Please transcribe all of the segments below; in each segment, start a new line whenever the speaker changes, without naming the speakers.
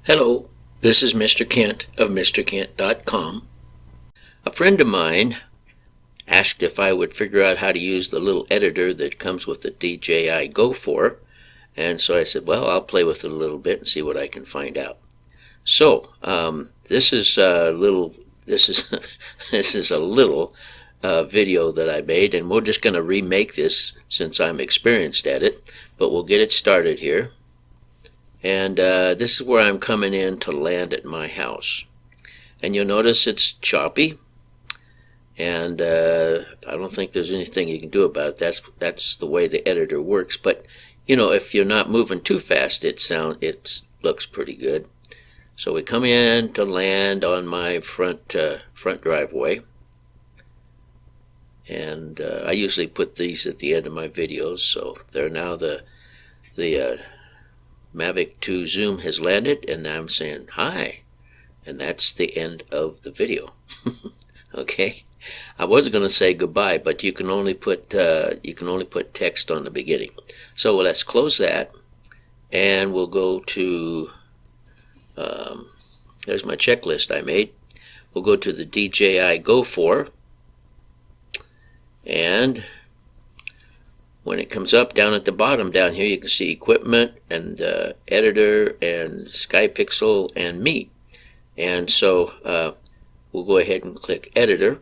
Hello, this is Mr. Kent of MrKent.com. A friend of mine asked if I would figure out how to use the little editor that comes with the DJI Go 4, and so I said, well, I'll play with it a little bit and see what I can find out. So, this is a little video that I made, and we're just going to remake this since I'm experienced at it, but we'll get it started here. And this is where I'm coming in to land at my house. And you'll notice it's choppy, and I don't think there's anything you can do about it. That's the way the editor works. But you know, if you're not moving too fast, it looks pretty good. So we come in to land on my front driveway, and I usually put these at the end of my videos. So they're now the Mavic 2 Zoom has landed, and I'm saying hi, and that's the end of the video. Okay, I was going to say goodbye, but you can only put text on the beginning. So let's close that, and we'll go to there's my checklist I made. We'll go to the DJI Go 4, and when it comes up down at the bottom down here, you can see equipment and editor and SkyPixel and me. And so we'll go ahead and click editor.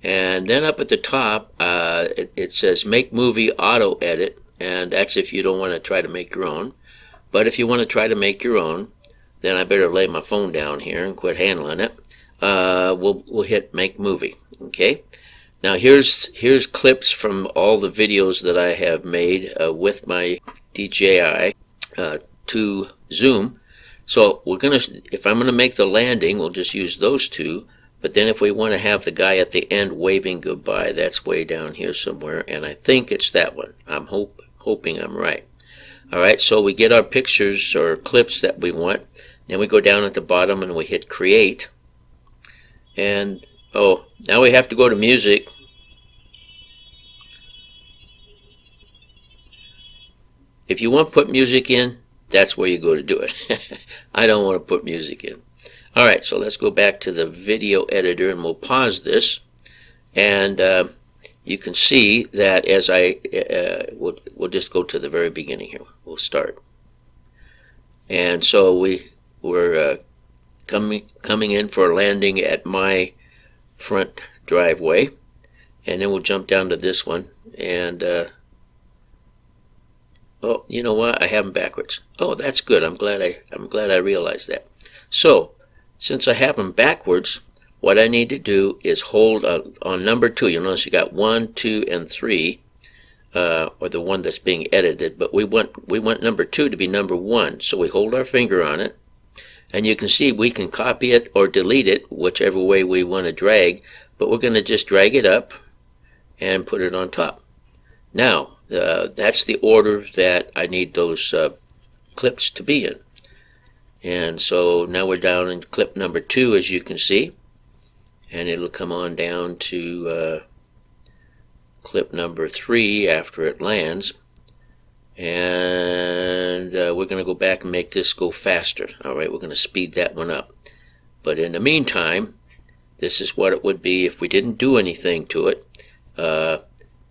And then up at the top, it says make movie auto edit. And that's if you don't want to try to make your own. But if you want to try to make your own, then I better lay my phone down here and quit handling it. We'll hit make movie. Okay. Now here's clips from all the videos that I have made with my DJI to Zoom. So if I'm gonna make the landing, we'll just use those two. But then if we want to have the guy at the end waving goodbye, that's way down here somewhere, and I think it's that one. I'm hoping I'm right. All right, so we get our pictures or clips that we want. Then we go down at the bottom and we hit create. And oh, now we have to go to music. If you want to put music in, that's where you go to do it. I don't want to put music in. Alright, so let's go back to the video editor and we'll pause this. And you can see that as we'll just go to the very beginning here. We'll start. And so we're coming in for a landing at my front driveway, and then we'll jump down to this one, and oh, you know what, I have them backwards. Oh, that's good. I'm glad I realized that. So since I have them backwards, what I need to do is hold on number 2. You'll notice you got 1, 2, and 3, or the one that's being edited, but we want number 2 to be number 1, so we hold our finger on it. And you can see we can copy it or delete it, whichever way we want to drag, but we're going to just drag it up and put it on top. Now, that's the order that I need those clips to be in. And so now we're down in clip number 2, as you can see, and it'll come on down to clip number 3 after it lands. And we're going to go back and make this go faster. Alright, we're going to speed that one up. But in the meantime, this is what it would be if we didn't do anything to it.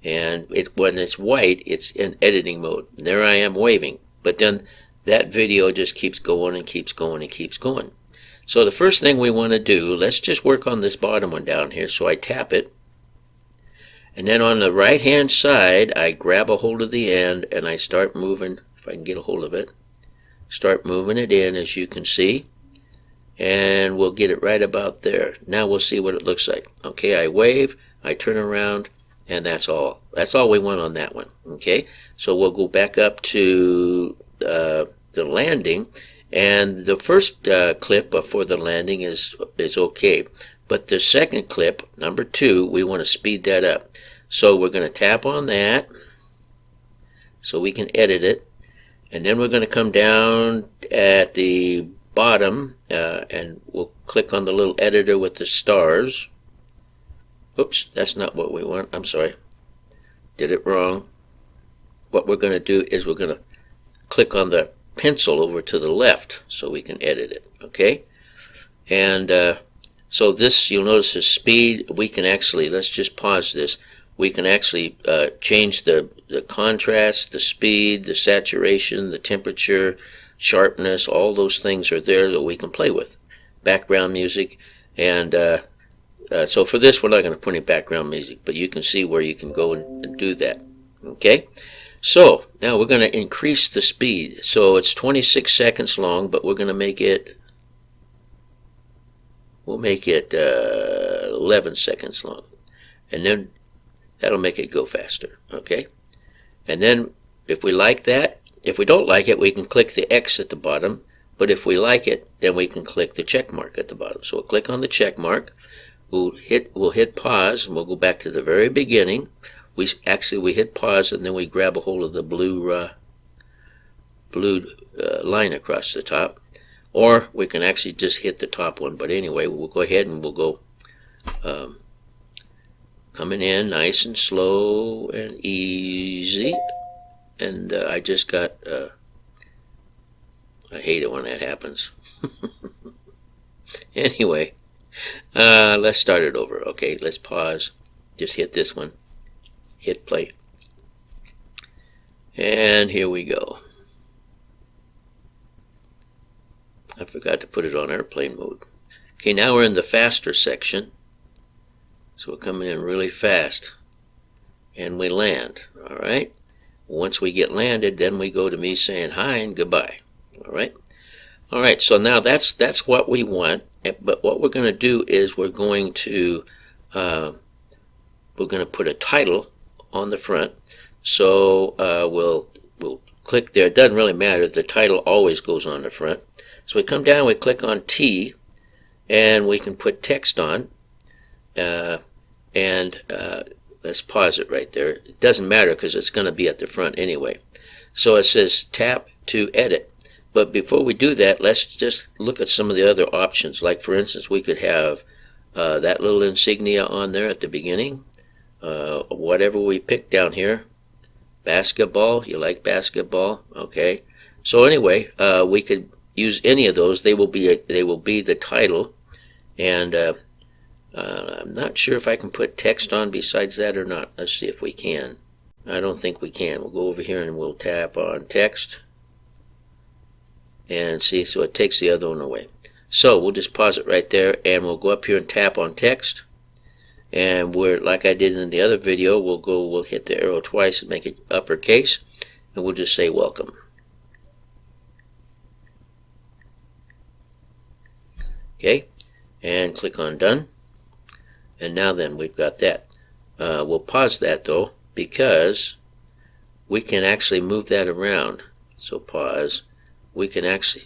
And when it's white, it's in editing mode. And there I am waving. But then that video just keeps going and keeps going and keeps going. So the first thing we want to do, let's just work on this bottom one down here. So I tap it. And then on the right hand side, I grab a hold of the end and I start moving, if I can get a hold of it, start moving it in, as you can see, and we'll get it right about there. Now we'll see what it looks like. Okay, I wave, I turn around, and that's all. That's all we want on that one. Okay, so we'll go back up to the landing, and the first clip for the landing is okay. But the second clip, number 2, we want to speed that up. So we're going to tap on that so we can edit it. And then we're going to come down at the bottom and we'll click on the little editor with the stars. Oops, that's not what we want. I'm sorry. Did it wrong. What we're going to do is we're going to click on the pencil over to the left so we can edit it. Okay, and so this, you'll notice the speed. We can actually, let's just pause this. We can actually change the contrast, the speed, the saturation, the temperature, sharpness. All those things are there that we can play with. Background music, and so for this we're not going to put any background music, but you can see where you can go and do that. Okay, so now we're going to increase the speed. So it's 26 seconds long, but we're going to make it, we'll make it 11 seconds long, and then that'll make it go faster. Okay, and then if we like that, if we don't like it, we can click the X at the bottom. But if we like it, then we can click the check mark at the bottom. So we'll click on the check mark. We'll hit pause, and we'll go back to the very beginning. We hit pause, and then we grab a hold of the blue line across the top. Or we can actually just hit the top one. But anyway, we'll go ahead and we'll go coming in nice and slow and easy. And I just got... I hate it when that happens. Anyway, let's start it over. Okay, let's pause. Just hit this one. Hit play. And here we go. I forgot to put it on airplane mode. Okay, now we're in the faster section. So we're coming in really fast. And we land. Alright. Once we get landed, then we go to me saying hi and goodbye. All right, so now that's what we want. But what we're going to do is we're going to put a title on the front. So we'll click there. It doesn't really matter. The title always goes on the front. So we come down, we click on T, and we can put text on. Let's pause it right there. It doesn't matter because it's going to be at the front anyway. So it says tap to edit. But before we do that, let's just look at some of the other options. Like, for instance, we could have that little insignia on there at the beginning. Whatever we pick down here. Basketball. You like basketball? Okay. So anyway, we could use any of those. They will be the title. And I'm not sure if I can put text on besides that or not. Let's see if we can. I don't think we can. We'll go over here and we'll tap on text. And see, so it takes the other one away. So we'll just pause it right there, and we'll go up here and tap on text. And we're, like I did in the other video, we'll hit the arrow twice and make it uppercase, and we'll just say welcome. Okay, and click on done. And now then we've got that. We'll pause that though, because we can actually move that around. So pause. We can actually,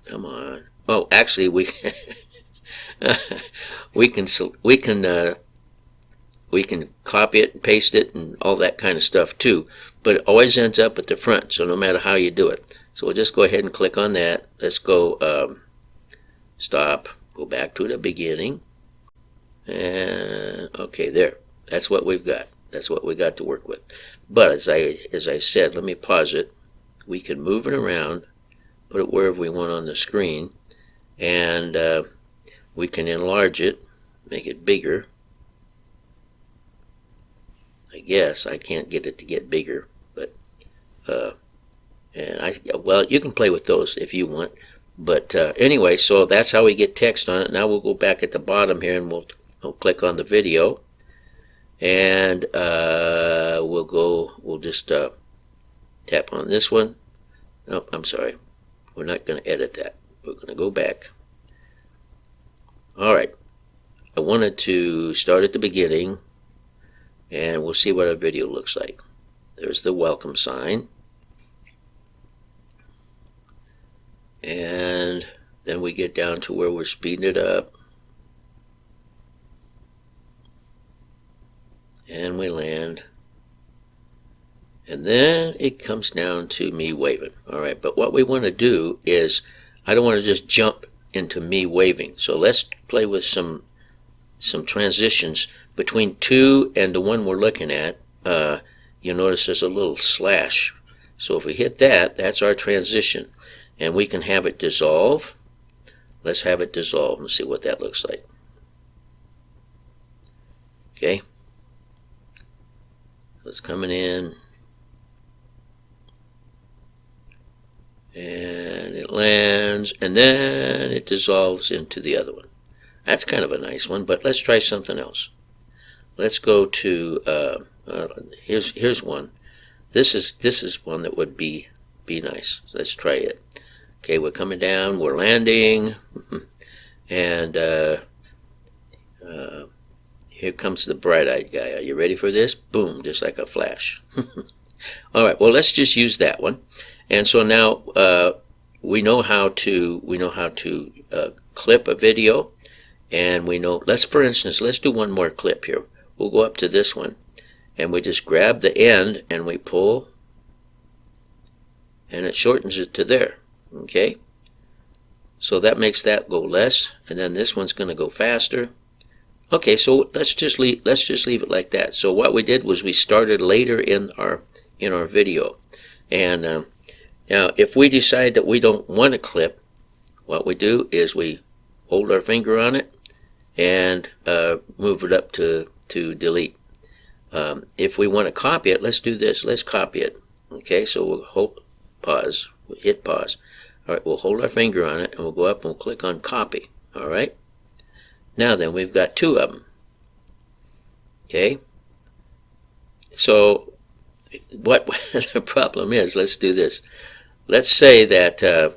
come on. Oh, actually, we we can copy it and paste it and all that kind of stuff too. But it always ends up at the front. So no matter how you do it, so we'll just go ahead and click on that. Let's go stop. Go back to the beginning. And okay, there. That's what we've got. That's what we got to work with. But as I said, let me pause it. We can move it around. Put it wherever we want on the screen, and we can enlarge it, make it bigger. I guess I can't get it to get bigger, but well, you can play with those if you want. But anyway, so that's how we get text on it. Now we'll go back at the bottom here, and we'll click on the video, and we'll just tap on this one. Nope, I'm sorry. We're not going to edit that. We're going to go back. Alright. I wanted to start at the beginning, and we'll see what our video looks like. There's the welcome sign. And then we get down to where we're speeding it up. And we land. And then it comes down to me waving. Alright, but what we want to do is, I don't want to just jump into me waving. So let's play with some transitions between 2 and the one we're looking at. You'll notice there's a little slash. So if we hit that, that's our transition. And we can have it dissolve. Let's have it dissolve and see what that looks like. Okay. It's coming in. And it lands, and then it dissolves into the other one. That's kind of a nice one, but let's try something else. Let's go to here's one. This is one that would be nice. Let's try it. Okay, we're coming down, we're landing, and here comes the bright-eyed guy. Are you ready for this? Boom, just like a flash. All right, well, let's just use that one. And so now we know how to clip a video, and we know. For instance, let's do one more clip here. We'll go up to this one, and we just grab the end and we pull, and it shortens it to there. Okay, so that makes that go less, and then this one's going to go faster. Okay, so let's just leave it like that. So what we did was we started later in our video, and now, if we decide that we don't want to clip, what we do is we hold our finger on it and move it up to delete. If we want to copy it, let's do this. Let's copy it. Okay, so we'll pause. We'll hit pause. All right, we'll hold our finger on it and we'll go up and we'll click on copy. All right. Now then, we've got two of them. Okay. So what the problem is, let's do this. Let's say that,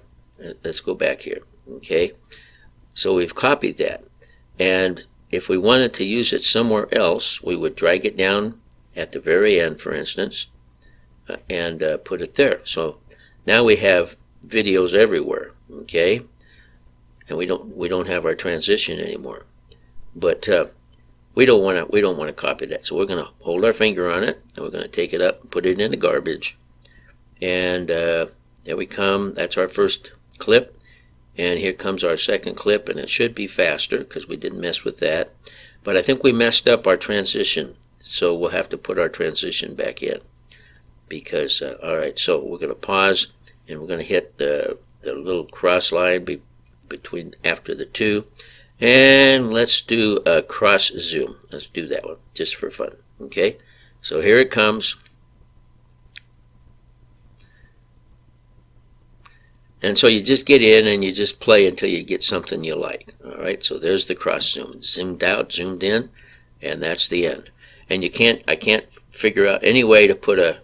let's go back here, okay? So we've copied that, and if we wanted to use it somewhere else, we would drag it down at the very end, for instance, and put it there. So now we have videos everywhere, okay? And we don't have our transition anymore. But we don't want to copy that. So we're going to hold our finger on it, and we're going to take it up and put it in the garbage, and there we come. That's our first clip, and here comes our second clip, and it should be faster because we didn't mess with that. But I think we messed up our transition, so we'll have to put our transition back in. Because all right, so we're going to pause, and we're going to hit the little cross line between after the two, and let's do a cross zoom. Let's do that one just for fun. Okay, so here it comes. And so you just get in and you just play until you get something you like. All right, so there's the cross zoom. Zoomed out, zoomed in, and that's the end. And I can't figure out any way to put a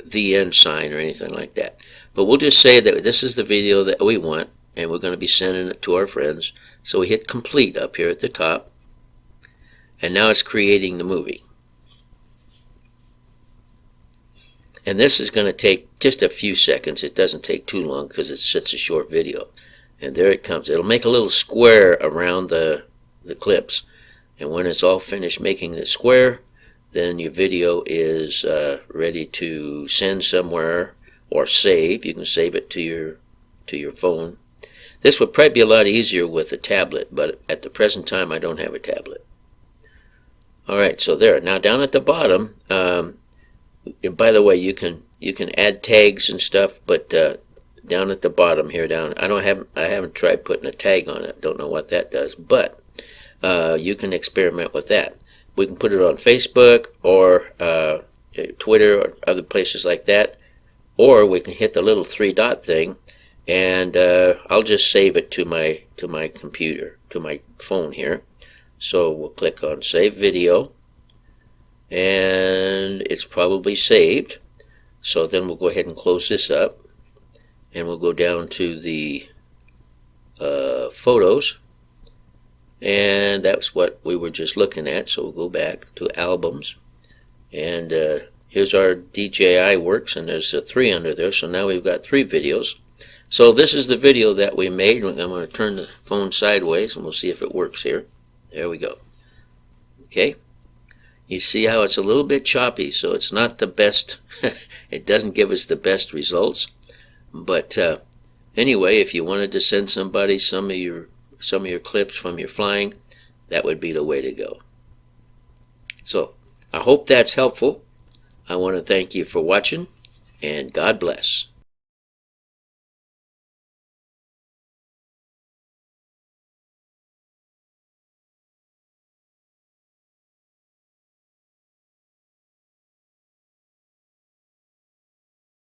the end sign or anything like that. But we'll just say that this is the video that we want, and we're going to be sending it to our friends. So we hit complete up here at the top, and now it's creating the movie. And this is going to take just a few seconds. It doesn't take too long because it's such a short video. And there it comes. It'll make a little square around the clips. And when it's all finished making the square, then your video is ready to send somewhere or save. You can save it to your phone. This would probably be a lot easier with a tablet, but at the present time I don't have a tablet. Alright, so there. Now down at the bottom, by the way, you can add tags and stuff, but down at the bottom here, I haven't tried putting a tag on it. Don't know what that does, but you can experiment with that. We can put it on Facebook or Twitter or other places like that, or we can hit the little 3-dot thing, and I'll just save it to my computer, to my phone here. So we'll click on Save Video, and it's probably saved. So then we'll go ahead and close this up, and we'll go down to the photos, and that's what we were just looking at. So we'll go back to albums, and here's our DJI works, and there's a 3 under there. So now we've got 3 videos. So this is the video that we made. I'm going to turn the phone sideways, and we'll see if it works here. There we go. Okay. You see how it's a little bit choppy, so it's not the best. It doesn't give us the best results. But anyway, if you wanted to send somebody some of your clips from your flying, that would be the way to go. So I hope that's helpful. I want to thank you for watching, and God bless.